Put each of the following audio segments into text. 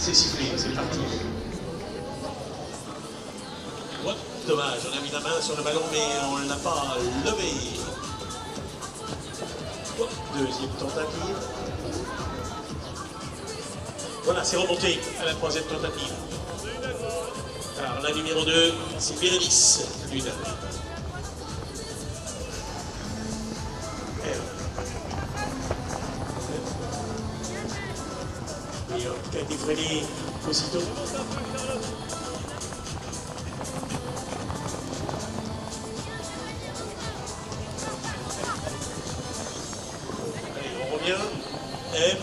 C'est sifflé, c'est parti. Oh, dommage, on a mis la main sur le ballon, mais on ne l'a pas levé. Oh, deuxième tentative. Voilà, c'est remonté à la troisième tentative. Alors, la numéro 2, c'est Bérénice Lune. Et qui a été freiné aussitôt. Allez, on revient. M.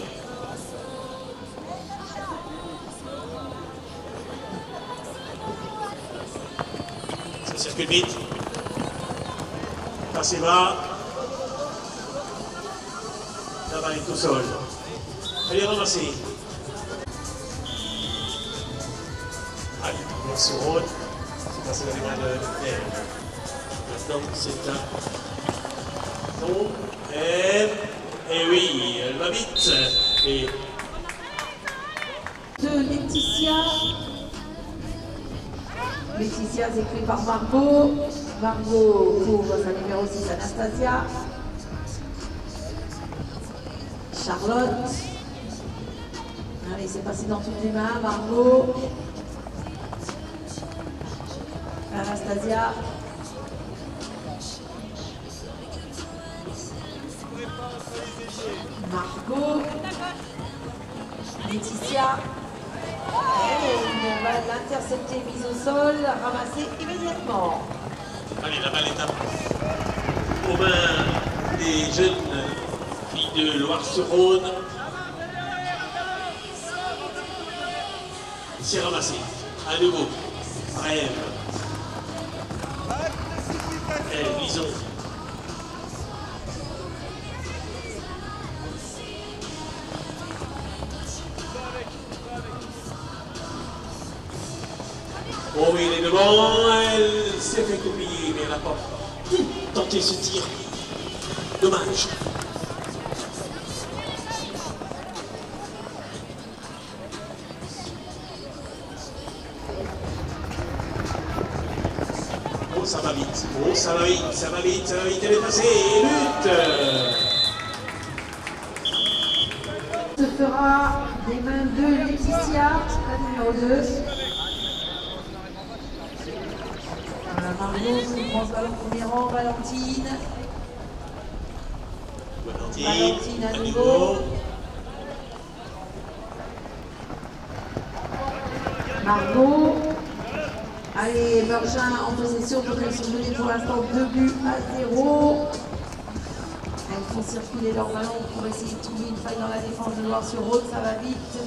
Ça circule vite. Passez bas. La balle est au sol. Allez, ramassez. Allez, merci Rhône. C'est passé dans les mains de M. Maintenant, c'est un non. M. Et oui, elle va vite. Et de Laetitia. Laetitia s'écrit par Margot. Margot pour sa numéro 6, Anastasia. Charlotte. Allez, c'est passé dans toutes les mains. Margot. Anastasia. Margot. Laetitia. Et une balle interceptée, mise au sol, ramassée immédiatement. allez, la balle est aux mains des jeunes filles de Loire-sur-Rhône. C'est ramassé. À nouveau. Rêve. Et Lison. Oh oui, elle est devant, elle s'est fait oublier, mais elle n'a pas tenté ce tir. Dommage. Oh, ça va vite. Oh, ça va vite, ça va vite, ça va vite. Elle est passée. Lutte. Ce fera des mains de Laetitia, la numéro 2. Margot qui prend ce ballon premier rang, Valentine. Valentine à nouveau. Margot. Allez, Bergin en possession, donc elles sont menées pour l'instant 2 buts à 0. Elles font circuler leur ballon pour essayer de trouver une faille dans la défense de Loire-sur-Rhône, ça va vite.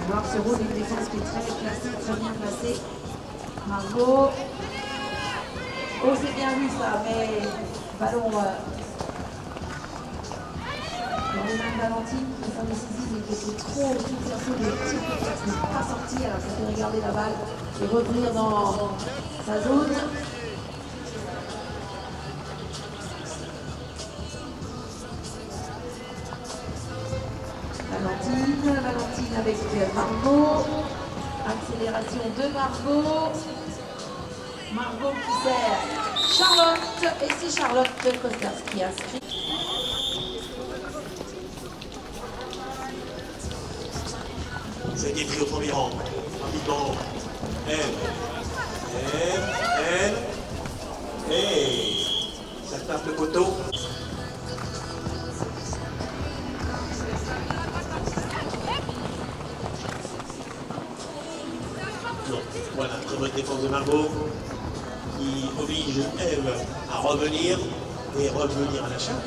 Loire-sur-Rhône, une défense qui est très placée, très bien placée. Margot. Oh, c'est bien vu ça, mais ballon dans les mains de Valentine qui sont décisives et qui étaient trop chercher des petits qui n'est pas sorti. Alors, ça fait regarder la balle et revenir dans sa zone. Valentine avec Margot. Accélération de Margot. Margot qui sert Charlotte. Et c'est Charlotte Costers qui inscrit. Ça a été pris au premier rang. Rapidement. Et ça tape le poteau. Non. Voilà, très bonne défense de Margot qui oblige Eve à revenir et revenir à la charge.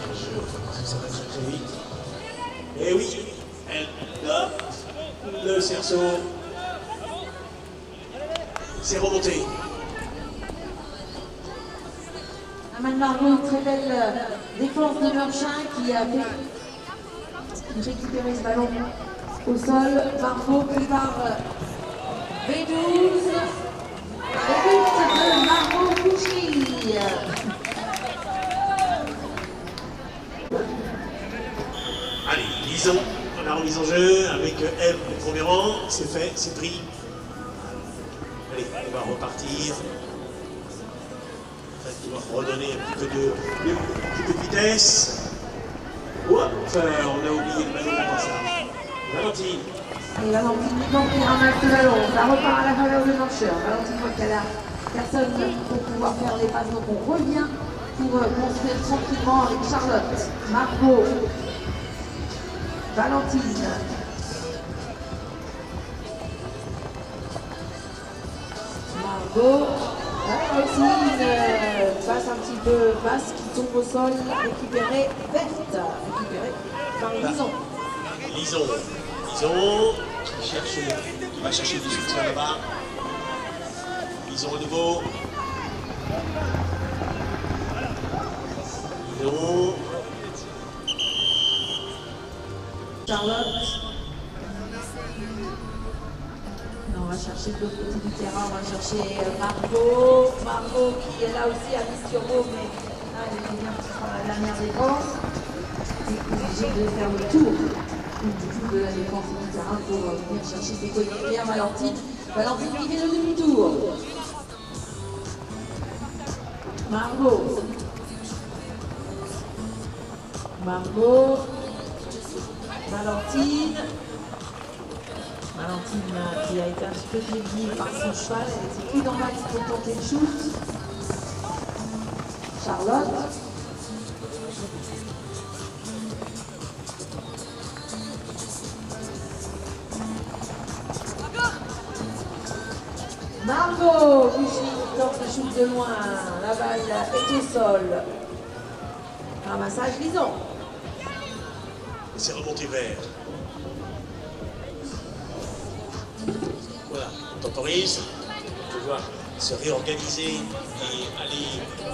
Ça va très vite. Et oui, elle dope le cerceau. C'est remonté. La main de Margot, très belle défense de Merchin qui a récupéré ce ballon au sol. Margot prépare B12. Le but de Margot Couchy. Lison, la remise en jeu avec M au premier rang, c'est fait, c'est pris. Allez, on va repartir. Il va redonner un petit peu de vitesse. Oups, on a oublié le ballon dans ça. Valentine. Et Valentine qui ramasse le ballon, ça repart à la faveur de Mancheur. Valentine voit qu'elle a personne pour pouvoir faire les passes, donc on revient pour construire tranquillement avec Charlotte, Margot, Valentine. Margot, aussi une passe un petit peu basse qui tombe au sol, récupérée verte, récupérée par Lison. Lison, qui va chercher du soutien là-bas. Lison à nouveau. Lison. Charlotte. On va chercher de l'autre côté du terrain, on va chercher Margot. Margot qui est là aussi à mise sur l'eau, mais là elle est bien sur la dernière défense. Elle est obligée de faire le tour de la défense du terrain pour venir chercher ses coéquipières. Valentine qui fait le demi-tour. Margot. Valentine qui a été un petit peu déviée par son cheval, elle était plus dans l'axe pour tenter le shoot. Charlotte. Margot, Buchy tente le shoot de loin, la balle est au sol. Ramassage Lison. C'est remonté vers. Voilà, on temporise. On peut voir se réorganiser et aller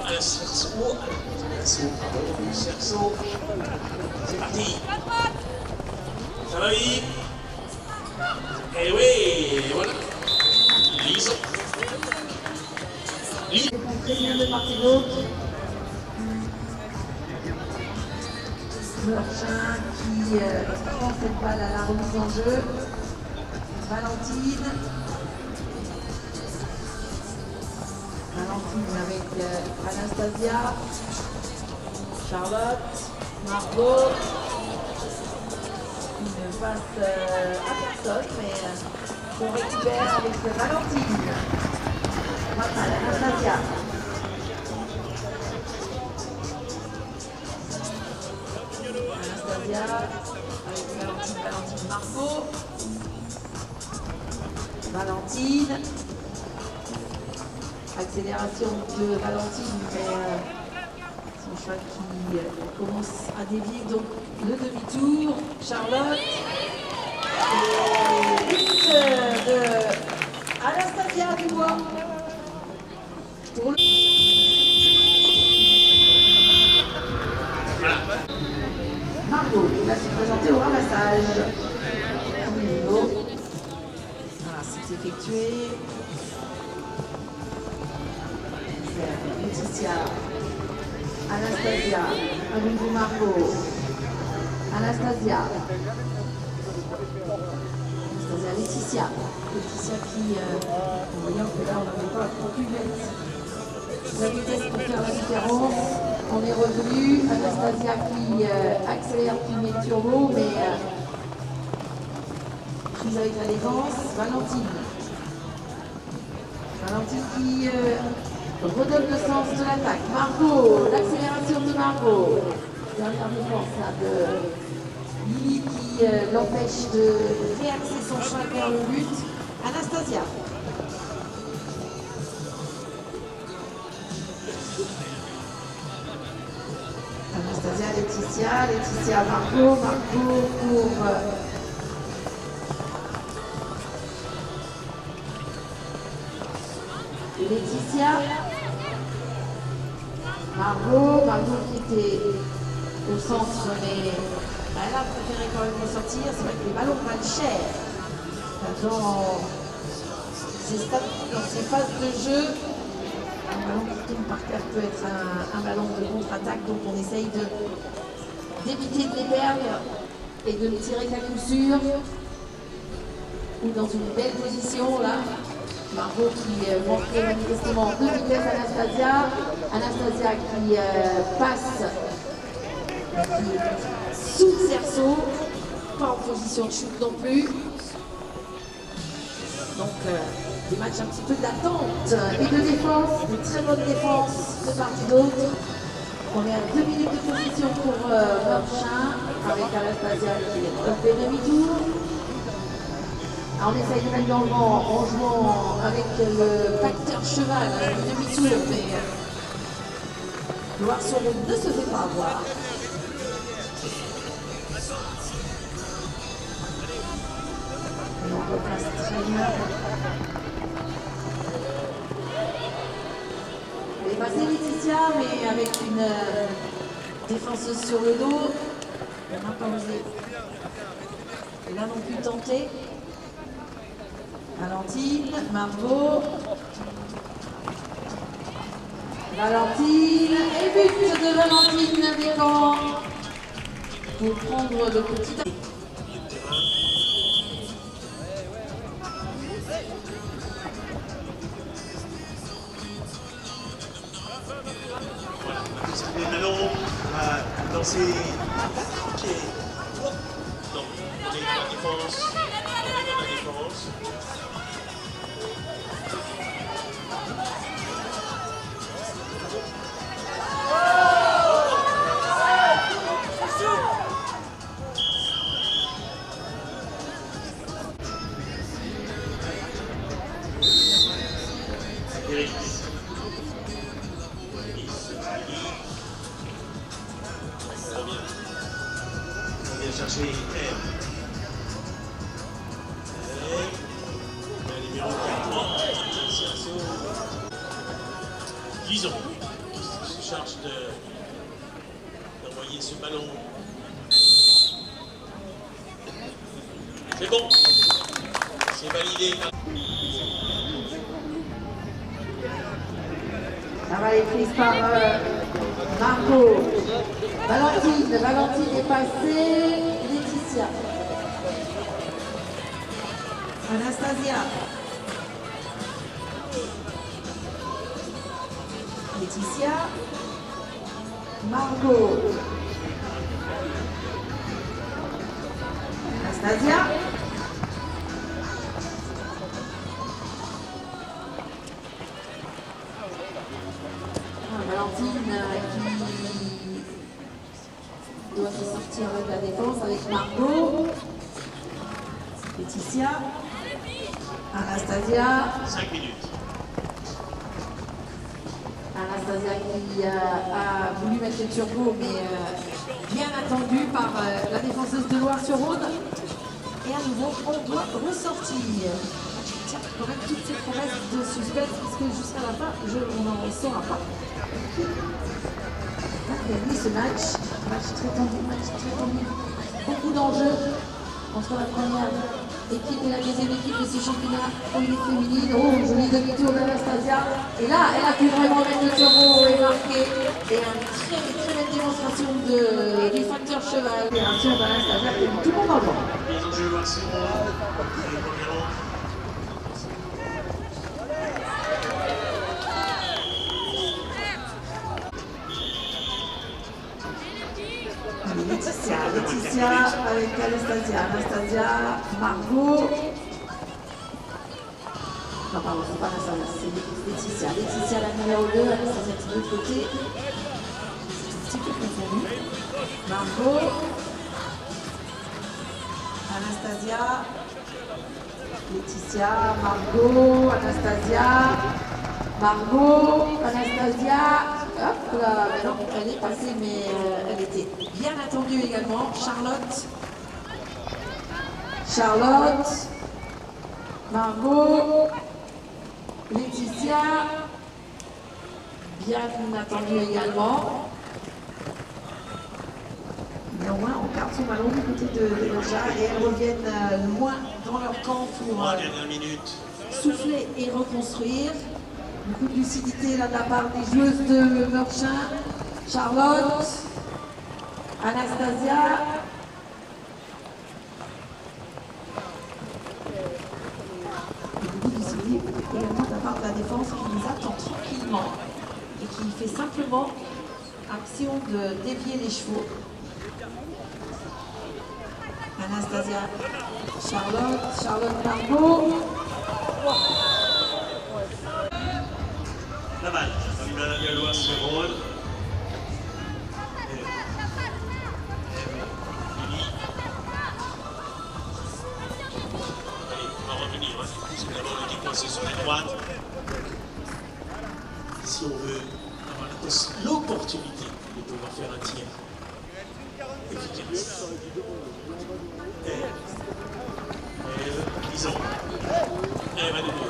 à l'insertion. C'est parti. Ça va vite. Et oui, voilà. Lison. De part et d'autre. Meurchin qui prend cette balle à la remise en jeu. Valentine avec Anastasia. Charlotte. Margot. Une passe à personne, mais on récupère avec Valentine. Anastasia. Avec Valentine Margot. Valentine. Accélération de Valentine, mais son cheval qui commence à dévier, donc le demi-tour. Charlotte. Et but de Anastasia Dubois. Pour le... Margot qui va se présenter au ramassage. Voilà, c'est effectué. Laetitia, Anastasia, avec vous Margot. Anastasia, Laetitia qui, en voyant que là on n'avait pas pu mettre la vitesse pour faire la différence. On est revenu, Anastasia qui accélère puis met turbo, mais prise avec la défense. Valentine qui redonne le sens de l'attaque. Margot, l'accélération de Margot. Dernière défense là, de Lily qui l'empêche de réaxer son cheval vers le but. Anastasia. Laetitia, Margot pour Laetitia. Margot qui était au centre, mais elle a préféré quand même sortir. C'est vrai que les ballons valent cher. Dans ces phases de jeu, un ballon qui tombe par terre peut être un ballon de contre-attaque, donc on essaye d'éviter de les perdre et de le tirer qu'à coup sûr. Ou dans une belle position là. Margot qui montrait manifestement de vitesse Anastasia. Anastasia qui passe, qui sous le cerceau, pas en position de chute non plus. Donc des matchs un petit peu d'attente et de défense, de très bonne défense de part et d'autre. On est à 2 minutes de position pour Meurchin avec Anastasia qui fait demi-tour. On essaye de mettre dans le vent en jouant avec le facteur cheval, le demi-tour, mais Loire-sur-Rhône ne se fait pas avoir. Et on replace très bien. Elle est passée Laetitia, mais avec une défenseuse sur le dos. On n'a pas osé. Et là non plus tenté. Valentine, Margot. Valentine, et but de Valentine Descamps pour prendre le petit. Les ballons dans ses pieds. Donc, on est dans la défense. Chercher R. Le numéro 4, Guison qui se charge d'envoyer ce ballon. C'est bon, c'est validé. La balle est prise par Margot. Valentine est passée. Laetitia. Anastasia. Laetitia. Margot. Anastasia. Valentine qui doit se sortir de la défense avec Margot. Laetitia. Anastasia. 5 minutes. Anastasia qui a voulu mettre le turbo, mais bien attendu par la défenseuse de Loire-sur-Rhône. Et à nouveau, on doit ressortir. Tiens, quand même toutes ces promesses de suspense, parce que jusqu'à la fin, on n'en saura pas. On a gagné ce match très tendu, beaucoup d'enjeux entre la première équipe et la deuxième équipe de ce championnat féminine. Oh, joli demi-tour d'Anastasia. Et là, elle a pu vraiment mettre le turbo et marquer. Et une très belle démonstration du facteur cheval. Opération d'Anastasia qui met tout le monde en vent. Les enjeux voici. Laetitia avec Anastasia, Margot. Non, pardon, c'est pas Anastasia, c'est Laetitia, la numéro 2, Anastasia de l'autre côté. C'est un petit peu confondu. Margot. Anastasia. Laetitia, Margot, Anastasia. Margot, Anastasia. Hop là, mais non, elle est passée, mais elle était bien attendue également. Charlotte, Margot, Laetitia, bien attendue également. Néanmoins, on garde son ballon du côté de Meurchin et elles reviennent loin dans leur camp pour souffler et reconstruire. Beaucoup de lucidité là de la part des joueuses de Meurchin. Charlotte, Anastasia, qui fait simplement action de dévier les chevaux. Anastasia, Charlotte Margot. La balle, Alina Gallois se rôle. Allez, on va revenir, parce que d'abord on dit coincé sur la droite. Si on veut avoir l'opportunité de pouvoir faire un tir efficace. Disons. Elle va de nouveau.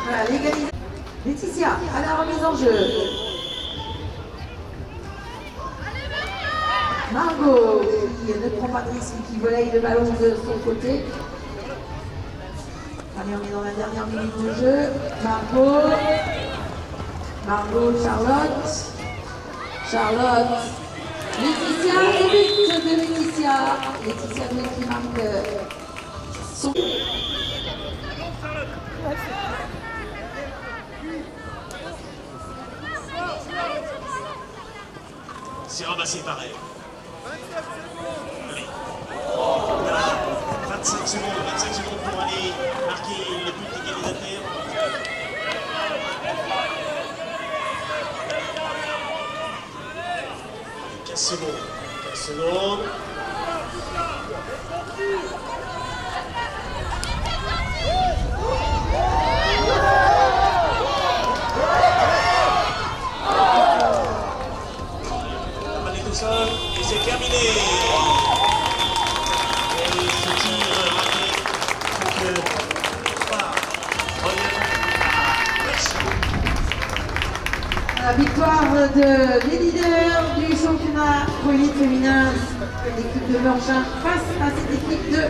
Voilà, l'égalisation. Laetitia, à la remise en jeu. Margot, qui ne prend pas de risque, qui volaille le ballon de son côté. Allez, on est dans la dernière minute de jeu. Margot, Charlotte, Laetitia, et but de Laetitia. Laetitia qui marque son... C'est ramassé par elle. Allez. Voilà. 25 secondes pour aller marquer le but égalisateur. Allez, 15 secondes. Et c'est terminé. Et ce tir raté. La victoire des leaders du championnat relais féminin, l'équipe de Meurchin face à cette équipe de